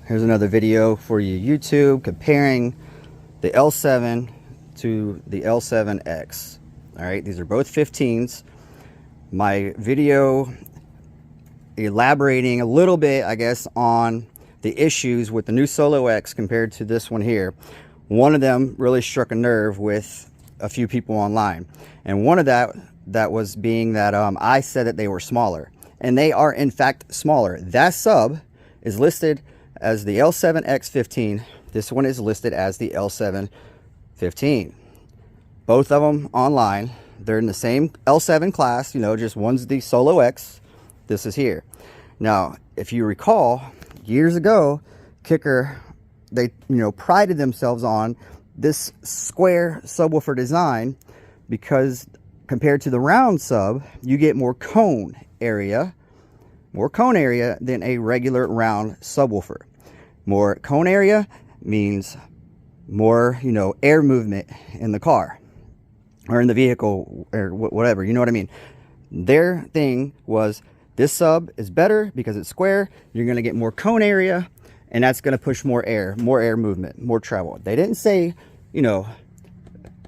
Here's another video for you YouTube comparing the L7 to the L7X. All right, these are both 15s. My video elaborating a little bit, I guess, on the issues with the new soloX compared to this one here. One of them really struck a nerve with a few people online, and one of that was being that I said that they were smaller, and they are in fact smaller. That sub is listed as the L7x15. This one is listed as the L715. Both of them online. They're in the same L7 class, you know, just one's the soloX, this is here. Now, if you recall, years ago, Kicker, they, you know, prided themselves on this square subwoofer design because compared to the round sub, you get more cone area than a regular round subwoofer. More cone area means more, you know, air movement in the car or in the vehicle or whatever, you know what I mean? Their thing was, this sub is better because it's square, you're going to get more cone area, and that's going to push more air movement, more travel. They didn't say, you know,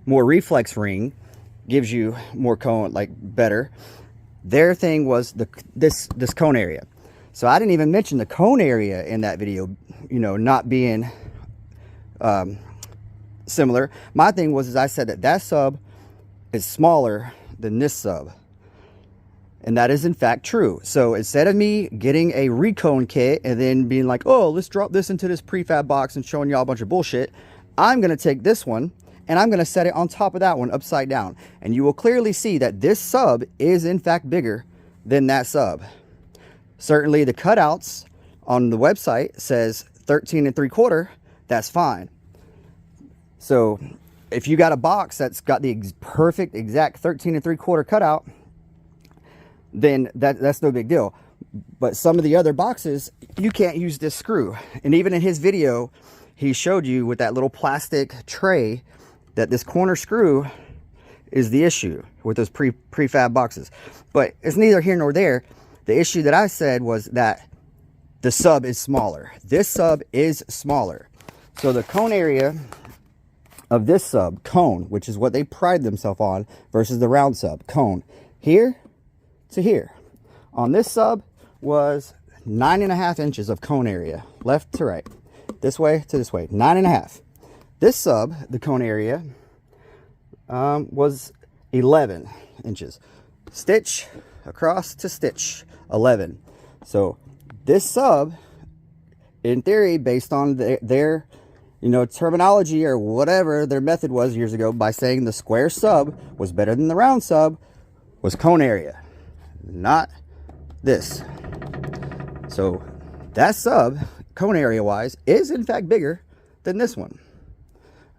more reflex ring gives you more cone, like better. Their thing was this cone area. So I didn't even mention the cone area in that video, you know, not being similar. My thing was, I said that sub is smaller than this sub, and that is in fact true. So instead of me getting a recone kit and then being like, oh, let's drop this into this prefab box and showing y'all a bunch of bullshit, I'm gonna take this one and I'm gonna set it on top of that one upside down, and you will clearly see that this sub is in fact bigger than that sub. Certainly the cutouts on the website says 13 3/4, that's fine. So if you got a box that's got the perfect exact 13 3/4 cutout, then that's no big deal. But some of the other boxes, you can't use this screw. And even in his video, he showed you with that little plastic tray that this corner screw is the issue with those prefab boxes. But it's neither here nor there. The issue that I said was that the sub is smaller. This sub is smaller. So the cone area of this sub, cone, which is what they pride themselves on, versus the round sub, cone, here to here, on this sub was 9.5 inches of cone area, left to right, this way to this way, 9.5. This sub, the cone area, was 11 inches. Stitch across to stitch, 11. So this sub, in theory, based on their you know, terminology or whatever their method was years ago, by saying the square sub was better than the round sub, was cone area, not this. So that sub, cone area wise, is in fact bigger than this one.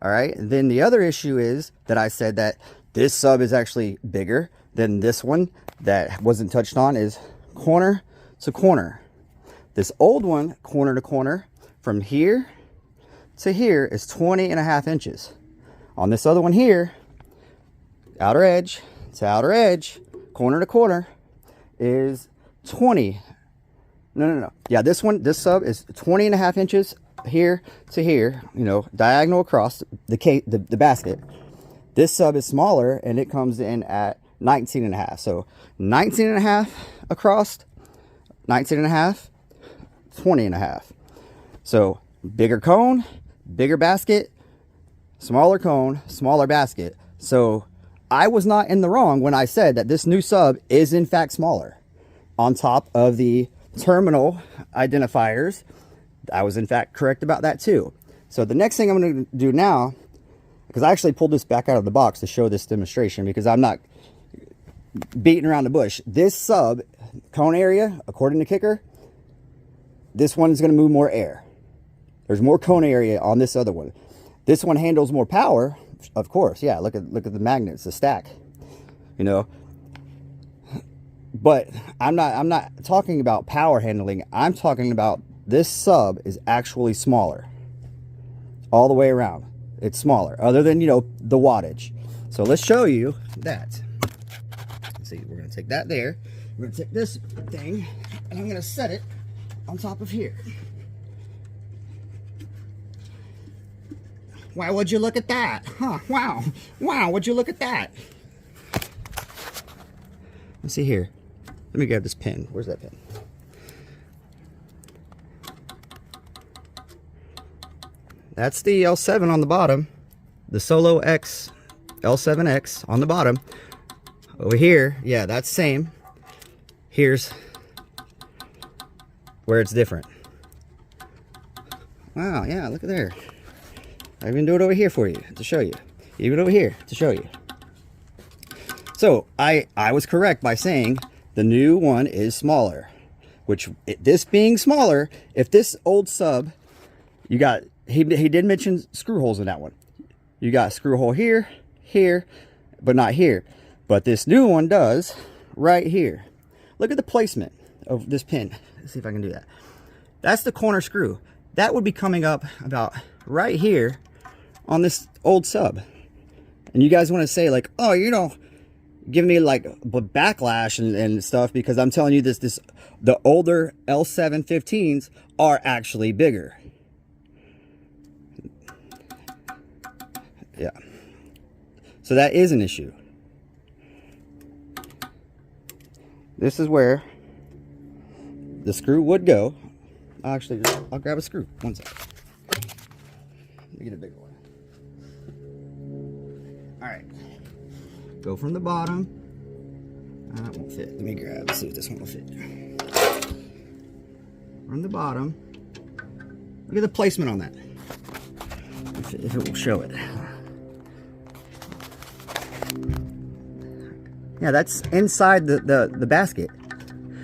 All right, and then the other issue is that I said that this sub is actually bigger than this one that wasn't touched on, is corner to corner. This old one, corner to corner, from here to here is 20.5 inches. On this other one here, outer edge to outer edge, corner to corner, is 20. No. Yeah, this sub is 20.5 inches here to here, you know, diagonal across the basket. This sub is smaller, and it comes in at 19.5. So 19.5 across, 19.5, 20.5. So bigger cone, bigger basket, smaller cone, smaller basket. So I was not in the wrong when I said that this new sub is in fact smaller. On top of the terminal identifiers, I was in fact correct about that too. So the next thing I'm going to do now, because I actually pulled this back out of the box to show this demonstration because I'm not beating around the bush. This sub cone area, according to Kicker, this one is going to move more air. There's more cone area on this other one. This one handles more power, of course. Yeah, look at the magnets, the stack, you know. But I'm not talking about power handling. I'm talking about this sub is actually smaller all the way around. It's smaller, other than, you know, the wattage. So let's show you that. Let's see, we're going to take that there. We're going to take this thing, and I'm going to set it on top of here. Why would you look at that? Huh, wow. Wow, would you look at that? Let's see here. Let me grab this pin. Where's that pin? That's the L7 on the bottom. The soloX L7X on the bottom. Over here, yeah, that's same. Here's where it's different. Wow, yeah, look at there. I even do it over here for you to show you. Even over here to show you. So I was correct by saying the new one is smaller. Which, this being smaller, if this old sub, you got, he did mention screw holes in that one. You got a screw hole here, here, but not here. But this new one does right here. Look at the placement of this pin. Let's see if I can do that. That's the corner screw. That would be coming up about right here on this old sub. And you guys want to say like, oh, you know, give me like backlash and stuff because I'm telling you the older L715's are actually bigger. Yeah. So that is an issue. This is where the screw would go. Actually, I'll grab a screw. One second. Let me get a bigger one. All right. Go from the bottom. That won't fit. Let me grab. See if this one will fit. From the bottom. Look at the placement on that. If it will show it. Yeah, that's inside the basket.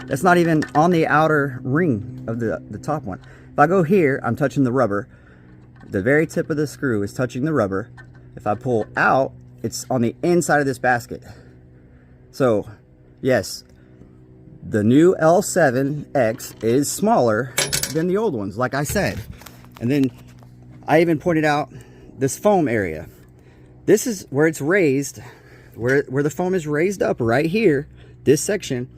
That's not even on the outer ring of the top one. If I go here, I'm touching the rubber. The very tip of the screw is touching the rubber. If I pull out, it's on the inside of this basket. So, yes, the new L7X is smaller than the old ones, like I said. And then I even pointed out this foam area. This is where it's raised, where the foam is raised up right here. This section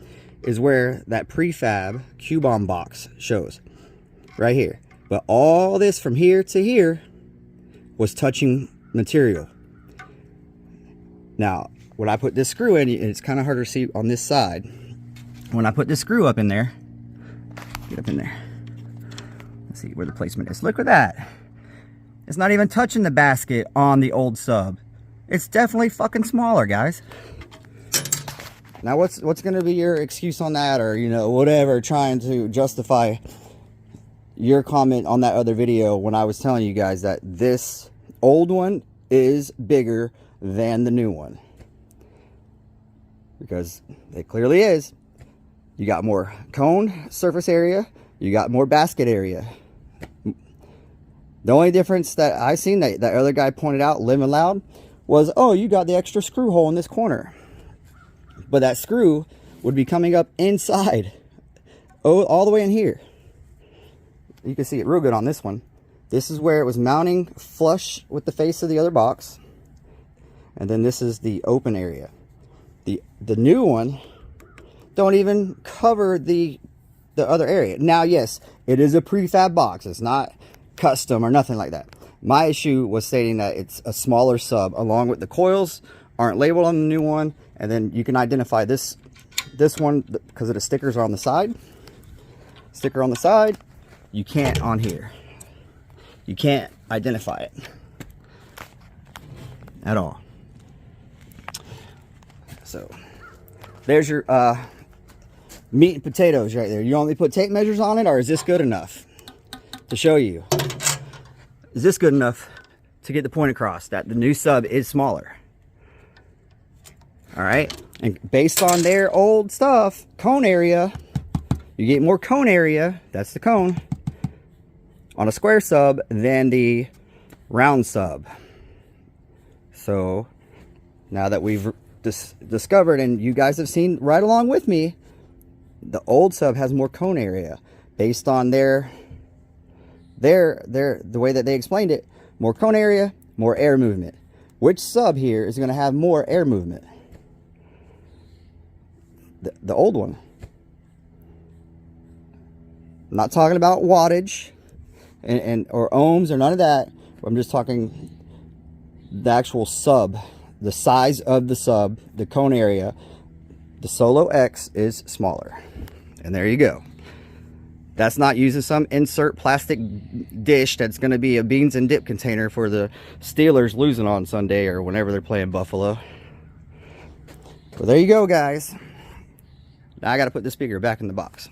is where that prefab Q-bomb box shows, right here. But all this from here to here was touching material. Now, when I put this screw in, it's kind of harder to see on this side. When I put this screw up in there, get up in there. Let's see where the placement is. Look at that. It's not even touching the basket on the old sub. It's definitely fucking smaller, guys. Now, what's going to be your excuse on that, or, you know, whatever, trying to justify your comment on that other video when I was telling you guys that this old one is bigger than the new one? Because it clearly is. You got more cone surface area, you got more basket area. The only difference that I seen that other guy pointed out, Living Loud, was, oh, you got the extra screw hole in this corner. But that screw would be coming up inside, all the way in here. You can see it real good on this one. This is where it was mounting flush with the face of the other box. And then this is the open area. The new one don't even cover the other area. Now, yes, it is a prefab box. It's not custom or nothing like that. My issue was stating that it's a smaller sub, along with the coils aren't labeled on the new one. And then you can identify this one because of the stickers are on the side. Sticker on the side, you can't on here. You can't identify it at all. So there's your meat and potatoes right there. You only put tape measures on it, or is this good enough to show you? Is this good enough to get the point across that the new sub is smaller? All right, and based on their old stuff, cone area, you get more cone area, that's the cone, on a square sub than the round sub. So now that we've discovered, and you guys have seen right along with me, the old sub has more cone area based on the way that they explained it. More cone area, more air movement. Which sub here is going to have more air movement? The old one. I'm not talking about wattage or ohms or none of that. I'm just talking the actual sub, the size of the sub, the cone area, the soloX is smaller. And there you go. That's not using some insert plastic dish that's going to be a beans and dip container for the Steelers losing on Sunday or whenever they're playing Buffalo. Well, there you go, guys. Now I got to put the speaker back in the box.